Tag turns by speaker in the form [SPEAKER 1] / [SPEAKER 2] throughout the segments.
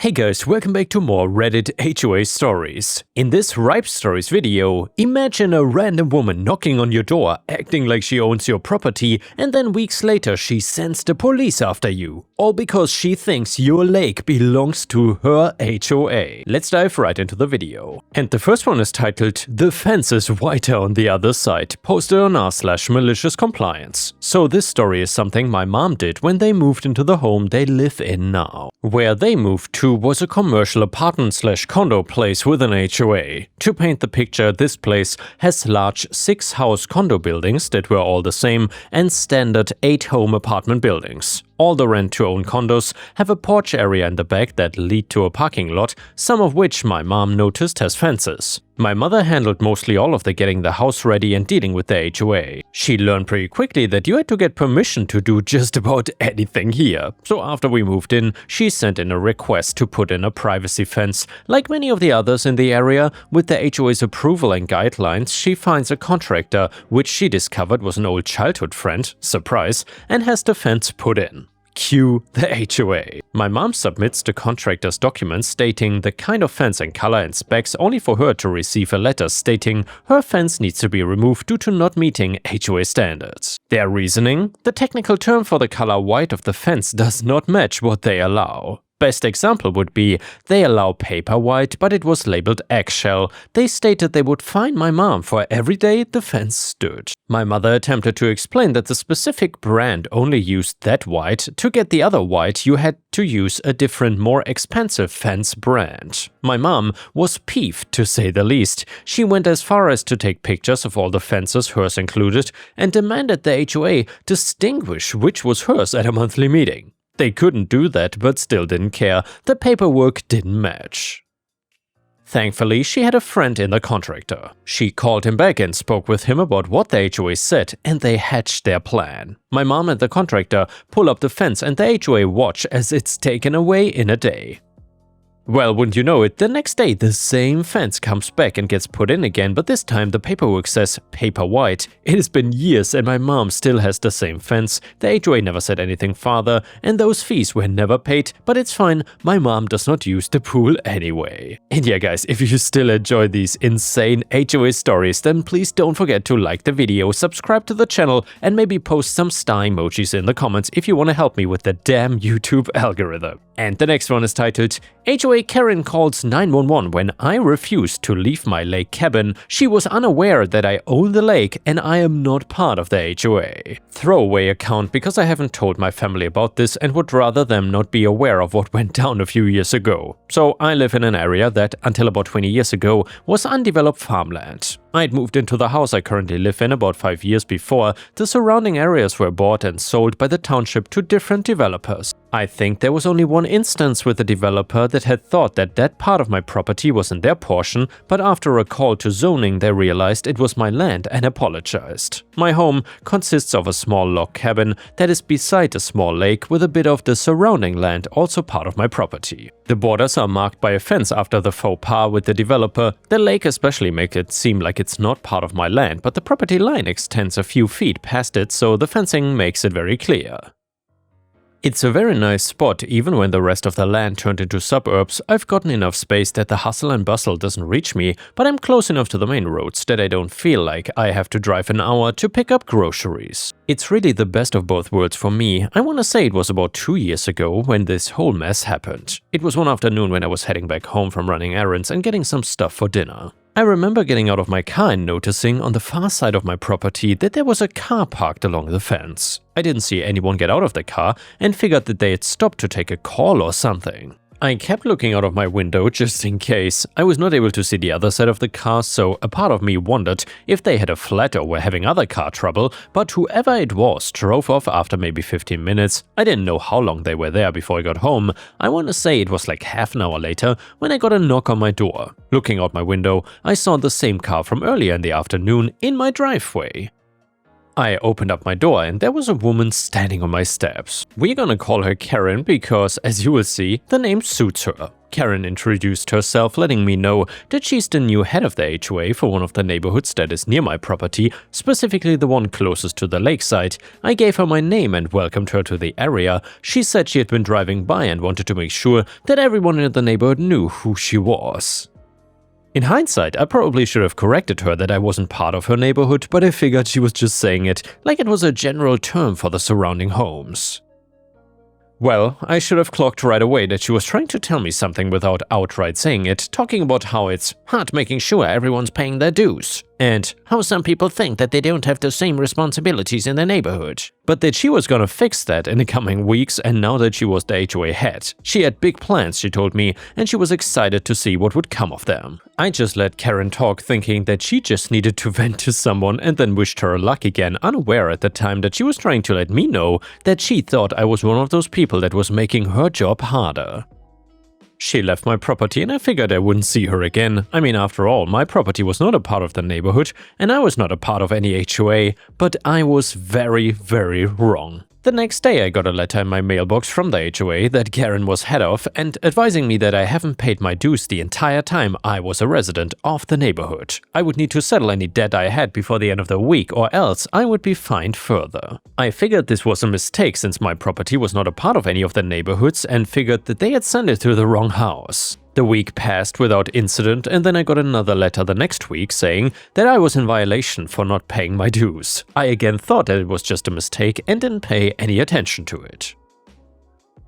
[SPEAKER 1] Hey guys, welcome back to more Reddit HOA stories. In this Ripe Stories video, imagine a random woman knocking on your door, acting like she owns your property, and then weeks later she sends the police after you. All because she thinks your lake belongs to her HOA. Let's dive right into the video. And the first one is titled, "The fence is whiter on the other side," posted on r/malicious compliance. So this story is something my mom did when they moved into the home they live in now. Where they moved to was a commercial apartment/condo place with an HOA. To paint the picture, this place has large 6-house condo buildings that were all the same and standard 8-home apartment buildings. All the rent-to-own condos have a porch area in the back that lead to a parking lot, some of which my mom noticed has fences. My mother handled mostly all of the getting the house ready and dealing with the HOA. She learned pretty quickly that you had to get permission to do just about anything here. So after we moved in, she sent in a request to put in a privacy fence. Like many of the others in the area, with the HOA's approval and guidelines, she finds a contractor, which she discovered was an old childhood friend, surprise, and has the fence put in. Cue the HOA. My mom submits the contractor's documents stating the kind of fence and color and specs, only for her to receive a letter stating her fence needs to be removed due to not meeting HOA standards. Their reasoning? The technical term for the color white of the fence does not match what they allow. Best example would be, they allow paper white, but it was labeled eggshell. They stated they would fine my mom for every day the fence stood. My mother attempted to explain that the specific brand only used that white. To get the other white, you had to use a different, more expensive fence brand. My mom was peeved, to say the least. She went as far as to take pictures of all the fences, hers included, and demanded the HOA distinguish which was hers at a monthly meeting. They couldn't do that, but still didn't care. The paperwork didn't match. Thankfully, she had a friend in the contractor. She called him back and spoke with him about what the HOA said, and they hatched their plan. My mom and the contractor pull up the fence and the HOA watch as it's taken away in a day. Well, wouldn't you know it, the next day the same fence comes back and gets put in again, but this time the paperwork says paper white. It has been years and my mom still has the same fence. The HOA never said anything further and those fees were never paid, but it's fine, my mom does not use the pool anyway. And yeah guys, if you still enjoy these insane HOA stories, then please don't forget to like the video, subscribe to the channel, and maybe post some star emojis in the comments if you want to help me with the damn YouTube algorithm. And the next one is titled, HOA Karen calls 911 when I refused to leave my lake cabin. She was unaware that I own the lake and I am not part of the HOA. Throwaway account because I haven't told my family about this and would rather them not be aware of what went down a few years ago. So I live in an area that, until about 20 years ago, was undeveloped farmland. I'd moved into the house I currently live in about 5 years before. The surrounding areas were bought and sold by the township to different developers. I think there was only one instance with a developer that had thought that that part of my property was in their portion, but after a call to zoning they realized it was my land and apologized. My home consists of a small log cabin that is beside a small lake with a bit of the surrounding land also part of my property. The borders are marked by a fence after the faux pas with the developer. The lake especially makes it seem like it's not part of my land, but the property line extends a few feet past it, so the fencing makes it very clear. It's a very nice spot, even when the rest of the land turned into suburbs. I've gotten enough space that the hustle and bustle doesn't reach me, but I'm close enough to the main roads that I don't feel like I have to drive an hour to pick up groceries. It's really the best of both worlds for me. I want to say it was about 2 years ago when this whole mess happened. It was one afternoon when I was heading back home from running errands and getting some stuff for dinner. I remember getting out of my car and noticing on the far side of my property that there was a car parked along the fence. I didn't see anyone get out of the car and figured that they had stopped to take a call or something. I kept looking out of my window just in case. I was not able to see the other side of the car, so a part of me wondered if they had a flat or were having other car trouble, but whoever it was drove off after maybe 15 minutes. I didn't know how long they were there before I got home. I want to say it was like half an hour later when I got a knock on my door. Looking out my window, I saw the same car from earlier in the afternoon in my driveway. I opened up my door and there was a woman standing on my steps. We're gonna call her Karen because, as you will see, the name suits her. Karen introduced herself, letting me know that she's the new head of the HOA for one of the neighborhoods that is near my property, specifically the one closest to the lakeside. I gave her my name and welcomed her to the area. She said she had been driving by and wanted to make sure that everyone in the neighborhood knew who she was. In hindsight, I probably should have corrected her that I wasn't part of her neighborhood, but I figured she was just saying it like it was a general term for the surrounding homes. Well, I should have clocked right away that she was trying to tell me something without outright saying it, talking about how it's hard making sure everyone's paying their dues, and how some people think that they don't have the same responsibilities in their neighborhood. But that she was gonna fix that in the coming weeks, and now that she was the HOA head. She had big plans, she told me, and she was excited to see what would come of them. I just let Karen talk, thinking that she just needed to vent to someone, and then wished her luck again, unaware at the time that she was trying to let me know that she thought I was one of those people that was making her job harder. She left my property and I figured I wouldn't see her again. I mean, after all, my property was not a part of the neighborhood and I was not a part of any HOA, but I was very, very wrong. The next day I got a letter in my mailbox from the HOA that Karen was head of and advising me that I haven't paid my dues the entire time I was a resident of the neighborhood. I would need to settle any debt I had before the end of the week or else I would be fined further. I figured this was a mistake since my property was not a part of any of the neighborhoods and figured that they had sent it to the wrong house. The week passed without incident and then I got another letter the next week saying that I was in violation for not paying my dues. I again thought that it was just a mistake and didn't pay any attention to it.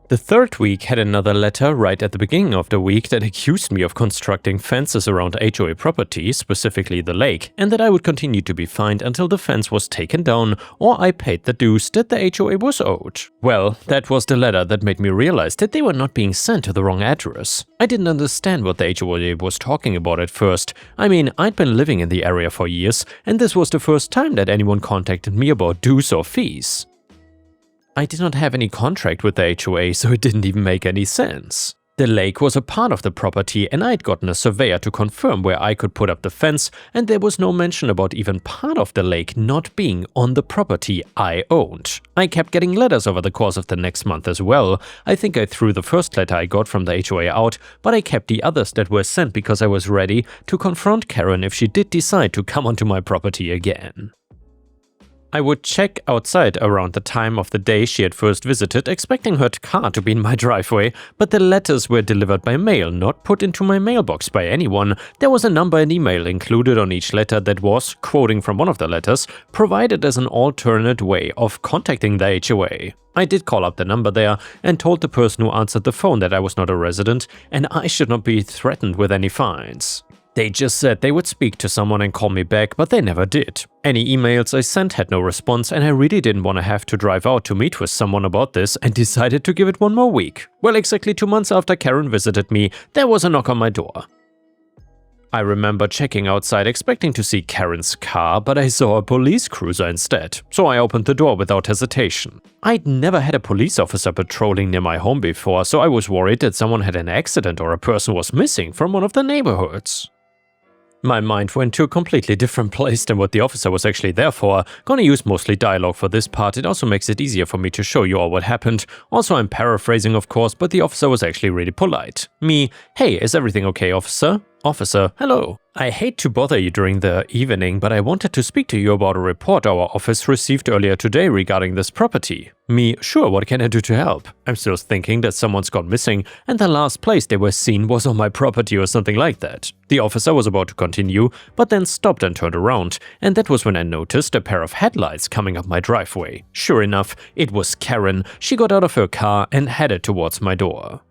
[SPEAKER 1] The third week had another letter right at the beginning of the week that accused me of constructing fences around HOA property, specifically the lake, and that I would continue to be fined until the fence was taken down or I paid the dues that the HOA was owed. Well, that was the letter that made me realize that they were not being sent to the wrong address. I didn't understand what the HOA was talking about at first. I mean, I'd been living in the area for years, and this was the first time that anyone contacted me about dues or fees. I did not have any contract with the HOA, so it didn't even make any sense. The lake was a part of the property and I'd gotten a surveyor to confirm where I could put up the fence, and there was no mention about even part of the lake not being on the property I owned. I kept getting letters over the course of the next month as well. I think I threw the first letter I got from the HOA out, but I kept the others that were sent because I was ready to confront Karen if she did decide to come onto my property again. I would check outside around the time of the day she had first visited, expecting her car to be in my driveway, but the letters were delivered by mail, not put into my mailbox by anyone. There was a number and email included on each letter that was, quoting from one of the letters, provided as an alternate way of contacting the HOA. I did call up the number there and told the person who answered the phone that I was not a resident and I should not be threatened with any fines. They just said they would speak to someone and call me back, but they never did. Any emails I sent had no response and I really didn't want to have to drive out to meet with someone about this and decided to give it one more week. Well, exactly 2 months after Karen visited me, there was a knock on my door. I remember checking outside expecting to see Karen's car, but I saw a police cruiser instead, so I opened the door without hesitation. I'd never had a police officer patrolling near my home before, so I was worried that someone had an accident or a person was missing from one of the neighborhoods. My mind went to a completely different place than what the officer was actually there for. Gonna use mostly dialogue for this part, it also makes it easier for me to show you all what happened. Also, I'm paraphrasing of course, but the officer was actually really polite. Me, hey, is everything okay, officer? Officer, hello. I hate to bother you during the evening, but I wanted to speak to you about a report our office received earlier today regarding this property. Me, sure, what can I do to help? I'm still thinking that someone's gone missing and the last place they were seen was on my property or something like that. The officer was about to continue, but then stopped and turned around, and that was when I noticed a pair of headlights coming up my driveway. Sure enough, it was Karen. She got out of her car and headed towards my door.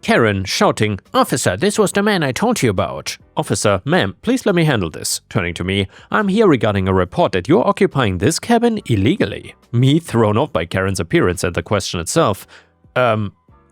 [SPEAKER 1] Karen, shouting, "Officer, this was the man I told you about." Officer, "Ma'am, please let me handle this." Turning to me, "I'm here regarding a report that you're occupying this cabin illegally." Me, thrown off by Karen's appearance and the question itself.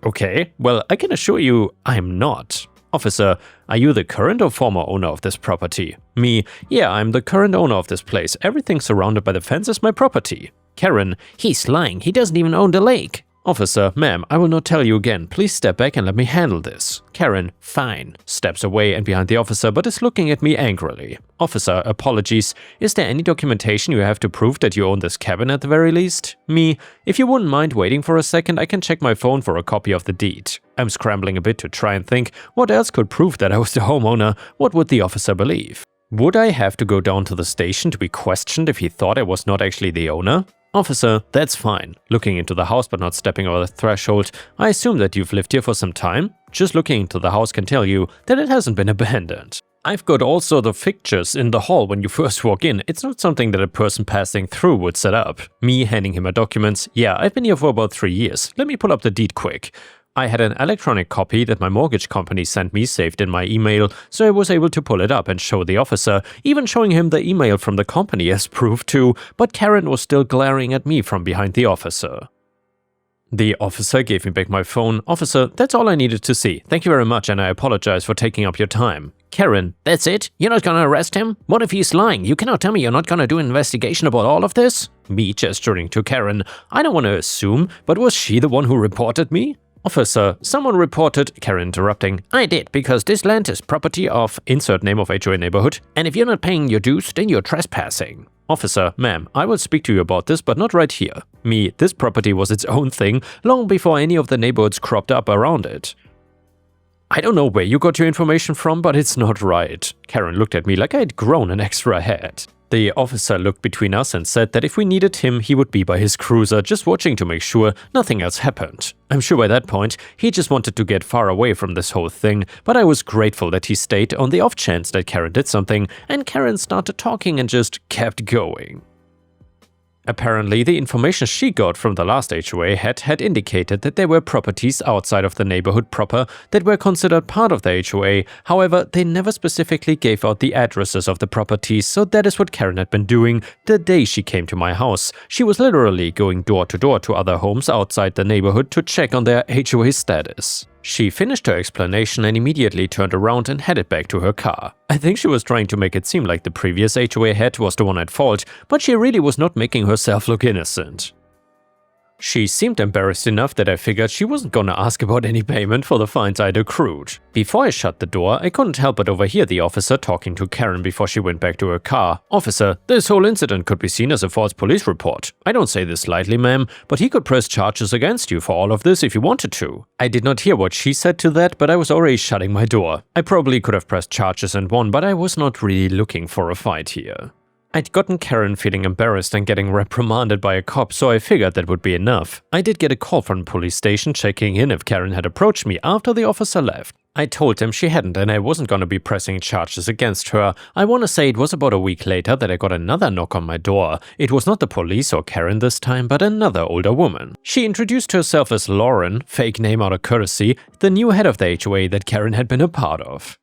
[SPEAKER 1] Okay, well, I can assure you I'm not." Officer, "Are you the current or former owner of this property?" Me, "Yeah, I'm the current owner of this place. Everything surrounded by the fence is my property." Karen, "He's lying. He doesn't even own the lake." Officer, "Ma'am, I will not tell you again. Please step back and let me handle this." Karen, "Fine." Steps away and behind the officer but is looking at me angrily. Officer, "Apologies. Is there any documentation you have to prove that you own this cabin at the very least?" Me, "If you wouldn't mind waiting for a second, I can check my phone for a copy of the deed." I'm scrambling a bit to try and think what else could prove that I was the homeowner. What would the officer believe? Would I have to go down to the station to be questioned if he thought I was not actually the owner? Officer, that's fine. Looking into the house but not stepping over the threshold, I assume that you've lived here for some time? Just looking into the house can tell you that it hasn't been abandoned. I've got all sorts of fixtures in the hall when you first walk in. It's not something that a person passing through would set up. Me handing him my documents. Yeah, I've been here for about 3 years. Let me pull up the deed quick. I had an electronic copy that my mortgage company sent me saved in my email, so I was able to pull it up and show the officer, even showing him the email from the company as proof too, but Karen was still glaring at me from behind the officer. The officer gave me back my phone. Officer, that's all I needed to see. Thank you very much and I apologize for taking up your time. Karen, that's it? You're not gonna arrest him? What if he's lying? You cannot tell me you're not gonna do an investigation about all of this? Me gesturing to Karen. I don't want to assume, but was she the one who reported me? Officer, someone reported, Karen interrupting. I did, because this land is property of insert name of HOA neighborhood, and if you're not paying your dues, then you're trespassing. Officer, ma'am, I will speak to you about this, but not right here. Me, this property was its own thing long before any of the neighborhoods cropped up around it. I don't know where you got your information from, but it's not right. Karen looked at me like I had grown an extra head. The officer looked between us and said that if we needed him, he would be by his cruiser, just watching to make sure nothing else happened. I'm sure by that point, he just wanted to get far away from this whole thing, but I was grateful that he stayed on the off chance that Karen did something, and Karen started talking and just kept going. Apparently, the information she got from the last HOA had indicated that there were properties outside of the neighborhood proper that were considered part of the HOA. However, they never specifically gave out the addresses of the properties, so that is what Karen had been doing the day she came to my house. She was literally going door to door to other homes outside the neighborhood to check on their HOA status. She finished her explanation and immediately turned around and headed back to her car. I think she was trying to make it seem like the previous HOA head was the one at fault, but she really was not making herself look innocent. She seemed embarrassed enough that I figured she wasn't gonna ask about any payment for the fines I'd accrued. Before I shut the door, I couldn't help but overhear the officer talking to Karen before she went back to her car. Officer, this whole incident could be seen as a false police report. I don't say this lightly, ma'am, but he could press charges against you for all of this if he wanted to. I did not hear what she said to that, but I was already shutting my door. I probably could have pressed charges and won, but I was not really looking for a fight here. I'd gotten Karen feeling embarrassed and getting reprimanded by a cop, so I figured that would be enough. I did get a call from the police station checking in if Karen had approached me after the officer left. I told them she hadn't and I wasn't going to be pressing charges against her. I want to say it was about a week later that I got another knock on my door. It was not the police or Karen this time, but another older woman. She introduced herself as Lauren, fake name out of courtesy, the new head of the HOA that Karen had been a part of.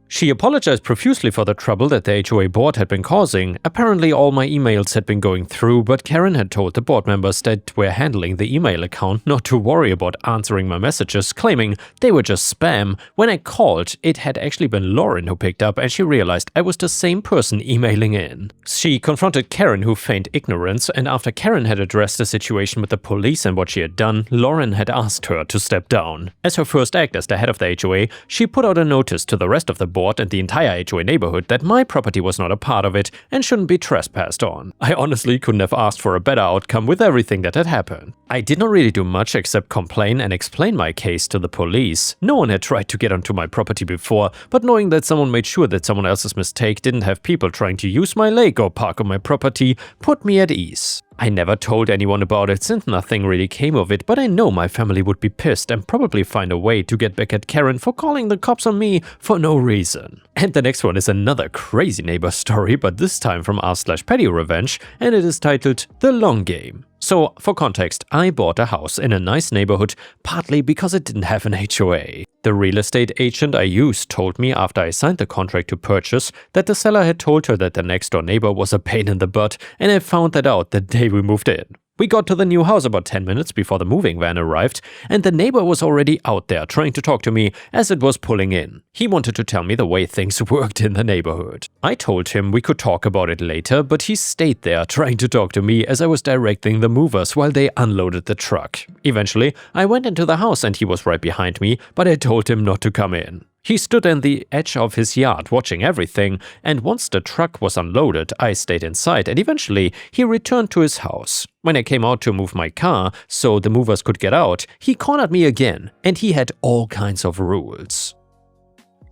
[SPEAKER 1] She apologized profusely for the trouble that the HOA board had been causing. Apparently all my emails had been going through, but Karen had told the board members that were handling the email account not to worry about answering my messages, claiming they were just spam. When I called, it had actually been Lauren who picked up and she realized I was the same person emailing in. She confronted Karen, who feigned ignorance, and after Karen had addressed the situation with the police and what she had done, Lauren had asked her to step down. As her first act as the head of the HOA, she put out a notice to the rest of the board and the entire HOA neighborhood that my property was not a part of it and shouldn't be trespassed on. I honestly couldn't have asked for a better outcome with everything that had happened. I did not really do much except complain and explain my case to the police. No one had tried to get onto my property before, but knowing that someone made sure that someone else's mistake didn't have people trying to use my lake or park on my property put me at ease. I never told anyone about it since nothing really came of it, but I know my family would be pissed and probably find a way to get back at Karen for calling the cops on me for no reason. And the next one is another crazy neighbor story, but this time from r/petty revenge, and it is titled The Long Game. So, for context, I bought a house in a nice neighborhood, partly because it didn't have an HOA. The real estate agent I used told me after I signed the contract to purchase that the seller had told her that the next door neighbor was a pain in the butt, and I found that out the day we moved in. We got to the new house about 10 minutes before the moving van arrived, and the neighbor was already out there trying to talk to me as it was pulling in. He wanted to tell me the way things worked in the neighborhood. I told him we could talk about it later, but he stayed there trying to talk to me as I was directing the movers while they unloaded the truck. Eventually, I went into the house and he was right behind me, but I told him not to come in. He stood in the edge of his yard watching everything, and once the truck was unloaded, I stayed inside and eventually he returned to his house. When I came out to move my car so the movers could get out, he cornered me again, and he had all kinds of rules.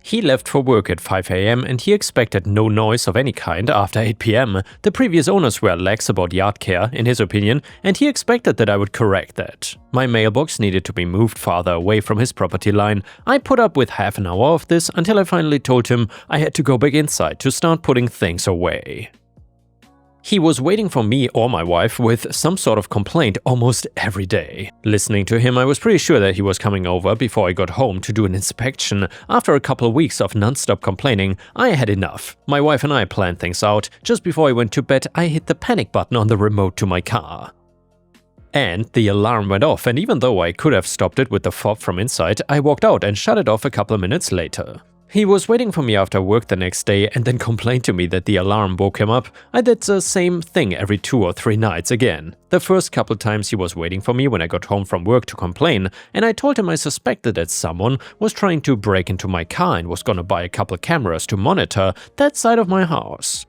[SPEAKER 1] He left for work at 5 a.m. and he expected no noise of any kind after 8 p.m. The previous owners were lax about yard care, in his opinion, and he expected that I would correct that. My mailbox needed to be moved farther away from his property line. I put up with half an hour of this until I finally told him I had to go back inside to start putting things away. He was waiting for me or my wife with some sort of complaint almost every day. Listening to him, I was pretty sure that he was coming over before I got home to do an inspection. After a couple of weeks of non-stop complaining, I had enough. My wife and I planned things out. Just before I went to bed, I hit the panic button on the remote to my car. And the alarm went off, and even though I could have stopped it with the fob from inside, I walked out and shut it off a couple of minutes later. He was waiting for me after work the next day and then complained to me that the alarm woke him up. I did the same thing every 2 or 3 nights again. The first couple times he was waiting for me when I got home from work to complain, and I told him I suspected that someone was trying to break into my car and was gonna buy a couple cameras to monitor that side of my house.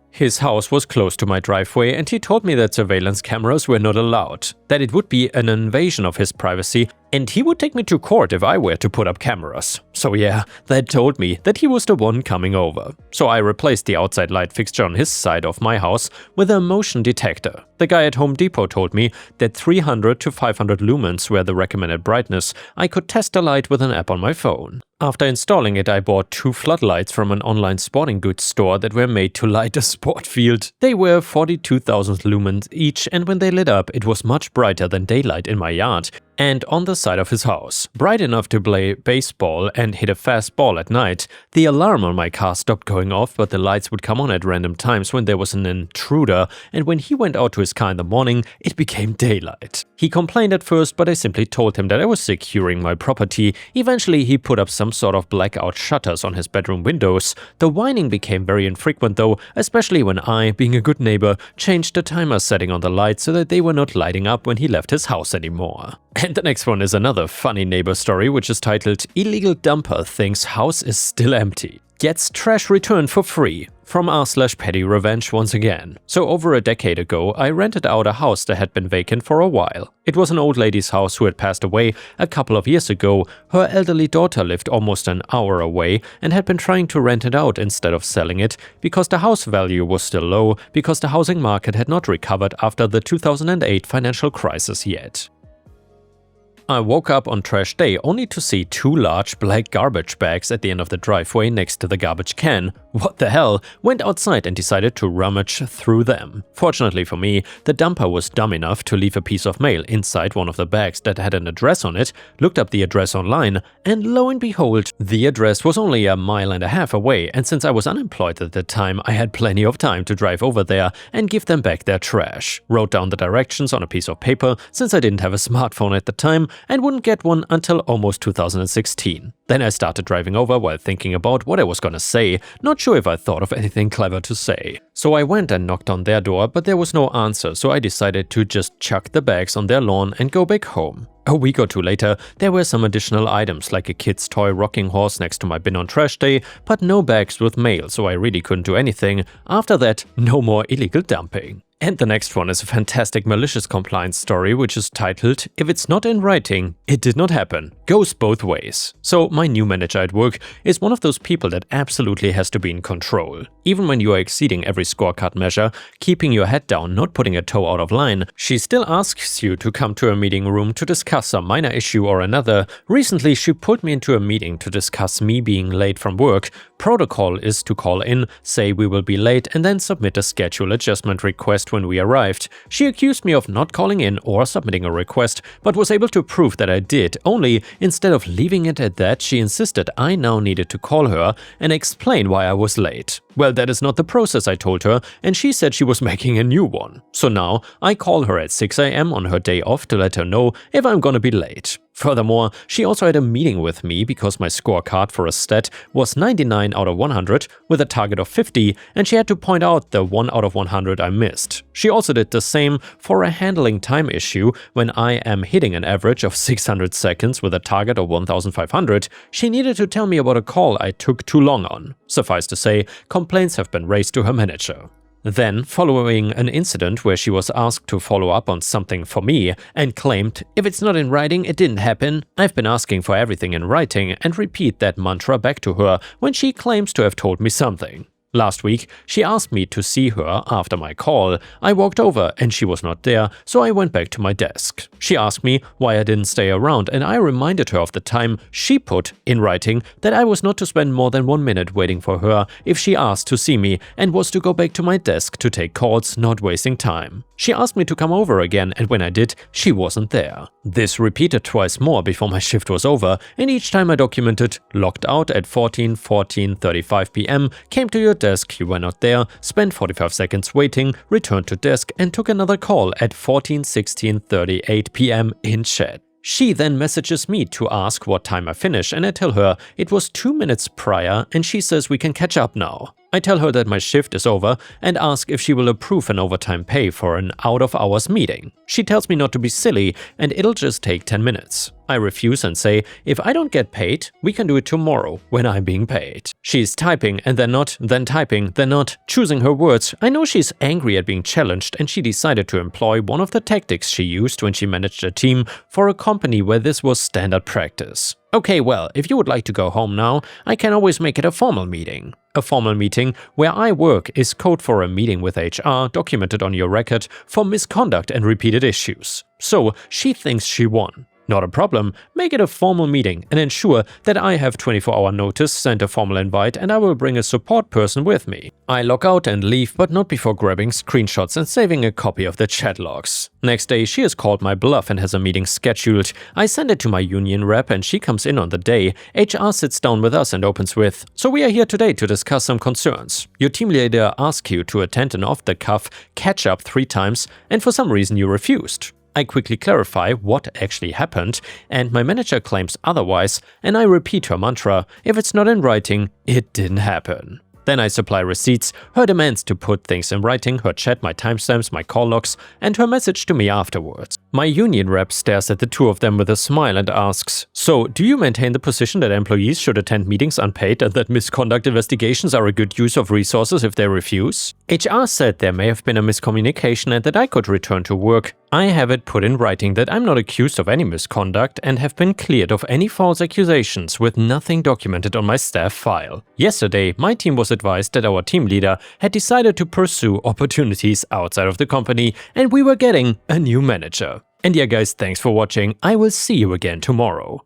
[SPEAKER 1] His house was close to my driveway and he told me that surveillance cameras were not allowed, that it would be an invasion of his privacy, and he would take me to court if I were to put up cameras. So yeah, that told me that he was the one coming over. So I replaced the outside light fixture on his side of my house with a motion detector. The guy at Home Depot told me that 300 to 500 lumens were the recommended brightness. I could test the light with an app on my phone. After installing it, I bought 2 floodlights from an online sporting goods store that were made to light a sport field. They were 42,000 lumens each, and when they lit up, it was much brighter than daylight in my yard and on the side of his house. Bright enough to play baseball and hit a fast ball at night. The alarm on my car stopped going off, but the lights would come on at random times when there was an intruder, and when he went out to his car in the morning, it became daylight. He complained at first, but I simply told him that I was securing my property. Eventually, he put up some sort of blackout shutters on his bedroom windows. The whining became very infrequent though, especially when I, being a good neighbor, changed the timer setting on the lights so that they were not lighting up when he left his house anymore. And the next one is another funny neighbor story, which is titled "Illegal Dumper Thinks House is Still Empty. Gets Trash Returned for Free." From r/petty revenge once again. So over a decade ago, I rented out a house that had been vacant for a while. It was an old lady's house who had passed away a couple of years ago. Her elderly daughter lived almost an hour away and had been trying to rent it out instead of selling it because the house value was still low, because the housing market had not recovered after the 2008 financial crisis yet. I woke up on trash day only to see 2 large black garbage bags at the end of the driveway next to the garbage can. What the hell? Went outside and decided to rummage through them. Fortunately for me, the dumper was dumb enough to leave a piece of mail inside one of the bags that had an address on it, looked up the address online, and lo and behold, the address was only a mile and a half away, and since I was unemployed at the time, I had plenty of time to drive over there and give them back their trash. Wrote down the directions on a piece of paper since I didn't have a smartphone at the time and wouldn't get one until almost 2016. Then I started driving over while thinking about what I was gonna say, not sure if I thought of anything clever to say. So I went and knocked on their door, but there was no answer, so I decided to just chuck the bags on their lawn and go back home. A week or 2 later, there were some additional items like a kid's toy rocking horse next to my bin on trash day, but no bags with mail, so I really couldn't do anything. After that, no more illegal dumping. And the next one is a fantastic malicious compliance story, which is titled "If it's not in writing, it did not happen. Goes both ways." So my new manager at work is one of those people that absolutely has to be in control. Even when you are exceeding every scorecard measure, keeping your head down, not putting a toe out of line, she still asks you to come to a meeting room to discuss some minor issue or another. Recently, she pulled me into a meeting to discuss me being late from work. Protocol is to call in, say we will be late, and then submit a schedule adjustment request when we arrived. She accused me of not calling in or submitting a request, but was able to prove that I did, only instead of leaving it at that, she insisted I now needed to call her and explain why I was late. Well, that is not the process, I told her, and she said she was making a new one. So now I call her at 6 a.m. on her day off to let her know if I'm gonna be late. Furthermore, she also had a meeting with me because my scorecard for a stat was 99 out of 100 with a target of 50, and she had to point out the 1 out of 100 I missed. She also did the same for a handling time issue when I am hitting an average of 600 seconds with a target of 1500. She needed to tell me about a call I took too long on. Suffice to say, complaints have been raised to her manager. Then, following an incident where she was asked to follow up on something for me and claimed, "If it's not in writing, it didn't happen," I've been asking for everything in writing and repeat that mantra back to her when she claims to have told me something. Last week, she asked me to see her after my call. I walked over and she was not there, so I went back to my desk. She asked me why I didn't stay around, and I reminded her of the time she put in writing that I was not to spend more than 1 minute waiting for her if she asked to see me and was to go back to my desk to take calls, not wasting time. She asked me to come over again, and when I did, she wasn't there. This repeated twice more before my shift was over, and each time I documented, logged out at 14:35 p.m, came to your desk, you were not there, spent 45 seconds waiting, returned to desk, and took another call at 14:38 p.m. in chat. She then messages me to ask what time I finish, and I tell her it was 2 minutes prior, and she says we can catch up now. I tell her that my shift is over and ask if she will approve an overtime pay for an out-of-hours meeting. She tells me not to be silly and it'll just take 10 minutes. I refuse and say, if I don't get paid, we can do it tomorrow when I'm being paid. She's typing and then not, then typing, then not, choosing her words. I know she's angry at being challenged, and she decided to employ one of the tactics she used when she managed a team for a company where this was standard practice. Okay, well, if you would like to go home now, I can always make it a formal meeting. A formal meeting where I work is code for a meeting with HR documented on your record for misconduct and repeated issues. So she thinks she won. Not a problem, make it a formal meeting and ensure that I have 24-hour notice, send a formal invite, and I will bring a support person with me. I log out and leave, but not before grabbing screenshots and saving a copy of the chat logs. Next day, she has called my bluff and has a meeting scheduled. I send it to my union rep and she comes in on the day. HR sits down with us and opens with, "So we are here today to discuss some concerns. Your team leader asked you to attend an off-the-cuff catch-up 3 times and for some reason you refused." I quickly clarify what actually happened, and my manager claims otherwise, and I repeat her mantra, if it's not in writing, it didn't happen. Then I supply receipts, her demands to put things in writing, her chat, my timestamps, my call logs, and her message to me afterwards. My union rep stares at the two of them with a smile and asks, "So, do you maintain the position that employees should attend meetings unpaid and that misconduct investigations are a good use of resources if they refuse?" HR said there may have been a miscommunication and that I could return to work. I have it put in writing that I'm not accused of any misconduct and have been cleared of any false accusations with nothing documented on my staff file. Yesterday, my team was advised that our team leader had decided to pursue opportunities outside of the company and we were getting a new manager. And yeah guys, thanks for watching. I will see you again tomorrow.